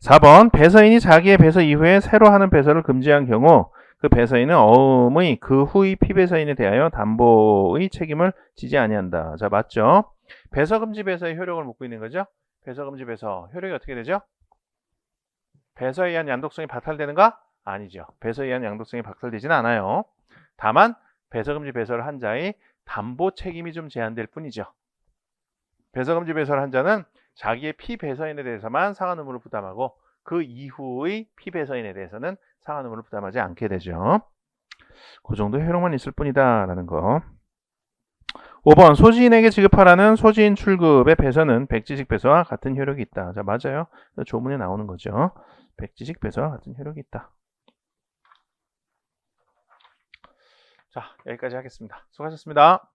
4번 배서인이 자기의 배서 이후에 새로 하는 배서를 금지한 경우 그 배서인은 어음의 그 후의 피배서인에 대하여 담보의 책임을 지지 아니한다. 자, 맞죠? 배서금지 배서의 효력을 묻고 있는 거죠. 배서금지 배서 효력이 어떻게 되죠? 배서에 의한 양도성이 박탈되는가? 아니죠. 배서에 의한 양도성이 박탈되지는 않아요. 다만 배서금지 배서를 한 자의 담보 책임이 좀 제한될 뿐이죠. 배서금지 배서를 한 자는 자기의 피배서인에 대해서만 상한 의무를 부담하고 그 이후의 피배서인에 대해서는 상한 의무를 부담하지 않게 되죠. 그 정도 효력만 있을 뿐이다 라는 거. 5번 소지인에게 지급하라는 소지인 출급의 배서는 백지식 배서와 같은 효력이 있다. 자, 맞아요. 조문에 나오는 거죠. 백지식 배서와 같은 효력이 있다. 자, 여기까지 하겠습니다. 수고하셨습니다.